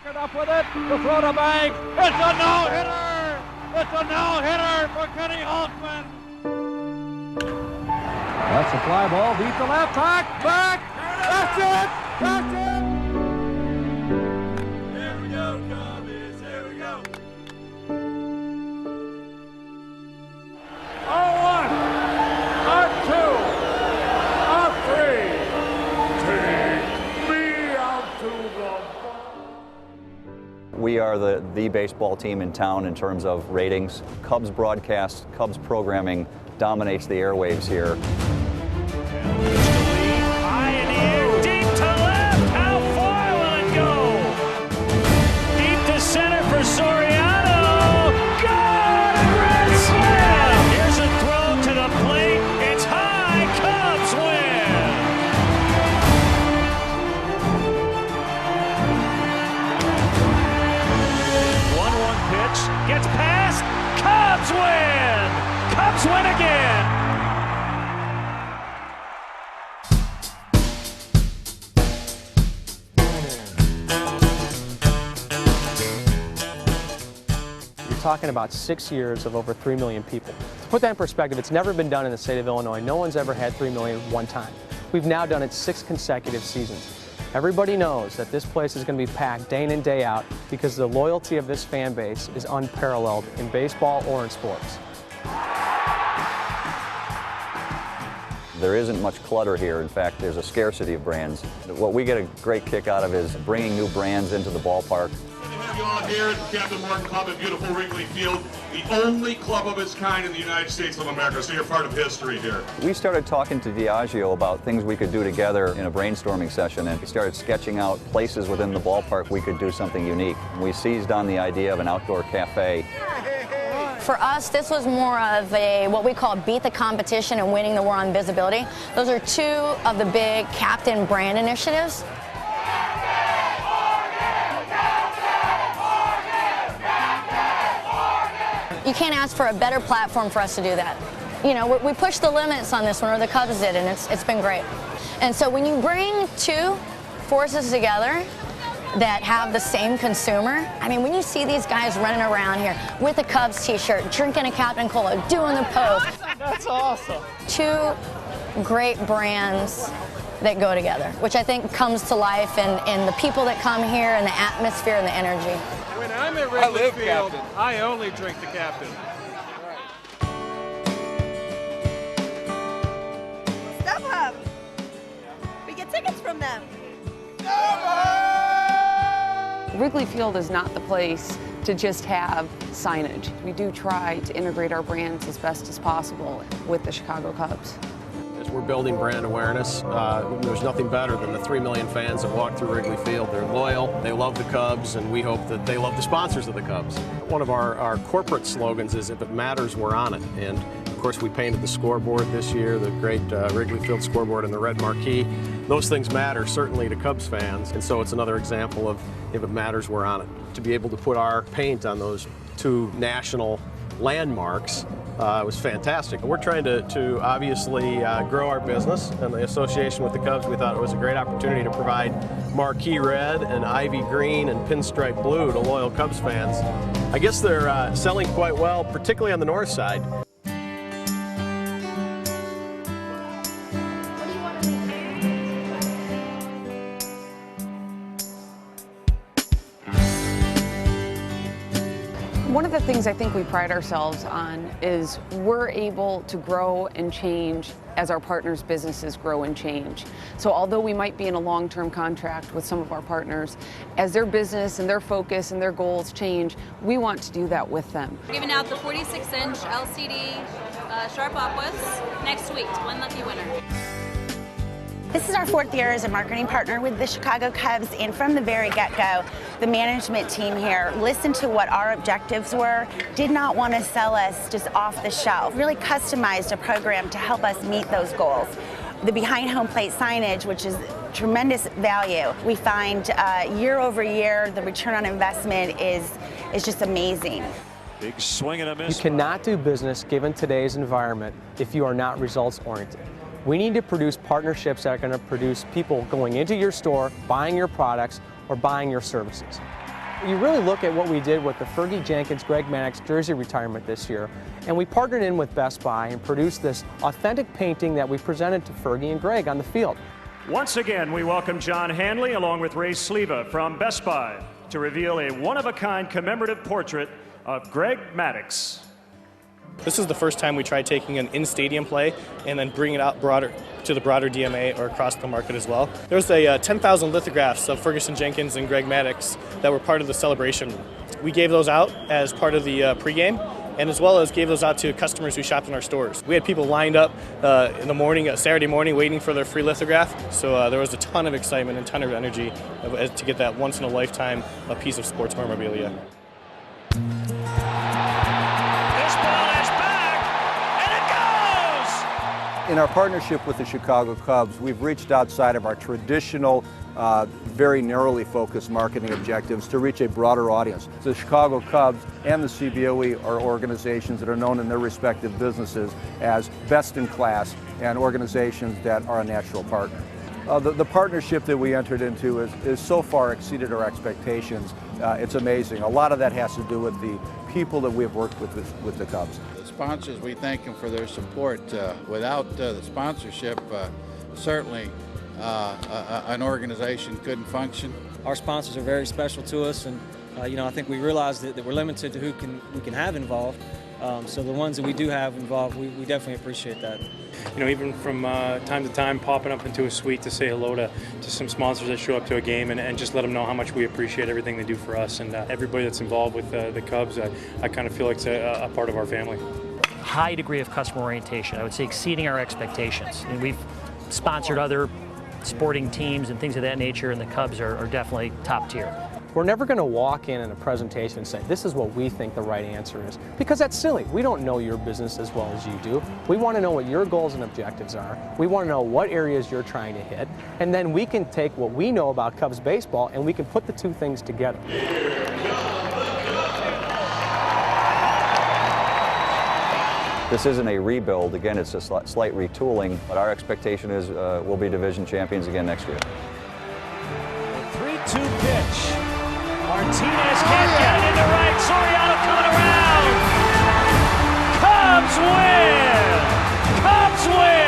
Rocking up with it to throw the bag. It's a no-hitter! It's a no-hitter for Kenny Hoffman. That's a fly ball. Beat the left. Back. That's it. That's it. Here we go, Cubbies. Here we go. 0-1. 0-2. 0-3. Take me out to the... We are the baseball team in town in terms of ratings. Cubs broadcast, Cubs programming dominates the airwaves here. High in the air, deep to left. How far will it go? Deep to center for Soriano. Got it! Red slam! Here's a throw to the plate. It's high. Cubs win. 1-1 pitch. Gets past. Cubs win. Cubs win again. Talking about 6 years of over 3 million people. To put that in perspective, it's never been done in the state of Illinois. No one's ever had 3 million one time. We've now done it 6 consecutive seasons. Everybody knows that this place is going to be packed day in and day out because the loyalty of this fan base is unparalleled in baseball or in sports. There isn't much clutter here. In fact, there's a scarcity of brands. What we get a great kick out of is bringing new brands into the ballpark. You on here at the Captain Morgan Club at beautiful Wrigley Field, the only club of its kind in the United States of America, so you're part of history here. We started talking to Diageo about things we could do together in a brainstorming session, and we started sketching out places within the ballpark we could do something unique. We seized on the idea of an outdoor cafe. For us, this was more of what we call beat the competition and winning the war on visibility. Those are 2 of the big Captain brand initiatives. You can't ask for a better platform for us to do that. You know, we pushed the limits on this one, or the Cubs did, and it's been great. And so when you bring 2 forces together that have the same consumer, I mean, when you see these guys running around here with a Cubs t-shirt, drinking a Captain Cola, doing the pose. That's awesome. 2 great brands that go together, which I think comes to life in the people that come here and the atmosphere and the energy. When I'm at Wrigley Field, I only drink the Captain. StubHub. We get tickets from them. Wrigley Field is not the place to just have signage. We do try to integrate our brands as best as possible with the Chicago Cubs. As we're building brand awareness, there's nothing better than the 3 million fans that walk through Wrigley Field. They're loyal, they love the Cubs, and we hope that they love the sponsors of the Cubs. One of our corporate slogans is, if it matters, we're on it. And of course, we painted the scoreboard this year, the great Wrigley Field scoreboard and the red marquee. Those things matter, certainly, to Cubs fans. And so it's another example of, if it matters, we're on it. To be able to put our paint on those 2 national landmarks was fantastic. We're trying to obviously grow our business and the association with the Cubs. We thought it was a great opportunity to provide marquee red and ivy green and pinstripe blue to loyal Cubs fans. I guess they're selling quite well, particularly on the north side. One of the things I think we pride ourselves on is we're able to grow and change as our partners' businesses grow and change. So although we might be in a long-term contract with some of our partners, as their business and their focus and their goals change, we want to do that with them. We're giving out the 46-inch LCD Sharp Aquas next week to one lucky winner. This is our 4th year as a marketing partner with the Chicago Cubs, and from the very get-go, the management team here listened to what our objectives were, did not want to sell us just off the shelf, really customized a program to help us meet those goals. The behind home plate signage, which is tremendous value, we find year over year the return on investment is just amazing. Big swing and a miss. You cannot do business given today's environment if you are not results oriented. We need to produce partnerships that are going to produce people going into your store, buying your products, or buying your services. You really look at what we did with the Fergie Jenkins, Greg Maddox jersey retirement this year, and we partnered in with Best Buy and produced this authentic painting that we presented to Fergie and Greg on the field. Once again, we welcome John Hanley along with Ray Sleva from Best Buy to reveal a one-of-a-kind commemorative portrait of Greg Maddox. This is the first time we tried taking an in-stadium play and then bringing it out broader to the broader DMA or across the market as well. There was a 10,000 lithographs of Ferguson Jenkins and Greg Maddox that were part of the celebration. We gave those out as part of the pregame, and as well as gave those out to customers who shopped in our stores. We had people lined up in the morning, Saturday morning, waiting for their free lithograph. So there was a ton of excitement and a ton of energy to get that once-in-a-lifetime piece of sports memorabilia. In our partnership with the Chicago Cubs, we've reached outside of our traditional, very narrowly focused marketing objectives to reach a broader audience. The Chicago Cubs and the CBOE are organizations that are known in their respective businesses as best in class and organizations that are a natural partner. The partnership that we entered into is so far exceeded our expectations. It's amazing. A lot of that has to do with the people that we've worked with the Cubs. The sponsors, we thank them for their support. Without the sponsorship, certainly an organization couldn't function. Our sponsors are very special to us, and I think we realize that we're limited to who we can have involved. So the ones that we do have involved, we definitely appreciate that. Even from time to time popping up into a suite to say hello to some sponsors that show up to a game and just let them know how much we appreciate everything they do for us. And everybody that's involved with the Cubs, I kind of feel like it's a part of our family. High degree of customer orientation, I would say exceeding our expectations. And we've sponsored other sporting teams and things of that nature, and the Cubs are definitely top tier. We're never going to walk in a presentation and say, this is what we think the right answer is, because that's silly. We don't know your business as well as you do. We want to know what your goals and objectives are. We want to know what areas you're trying to hit, and then we can take what we know about Cubs baseball and we can put the two things together. This isn't a rebuild. Again, it's a slight retooling, but our expectation is we'll be division champions again next year. 3-2 pitch. Martinez can't get it into right. Soriano coming around. Cubs win! Cubs win!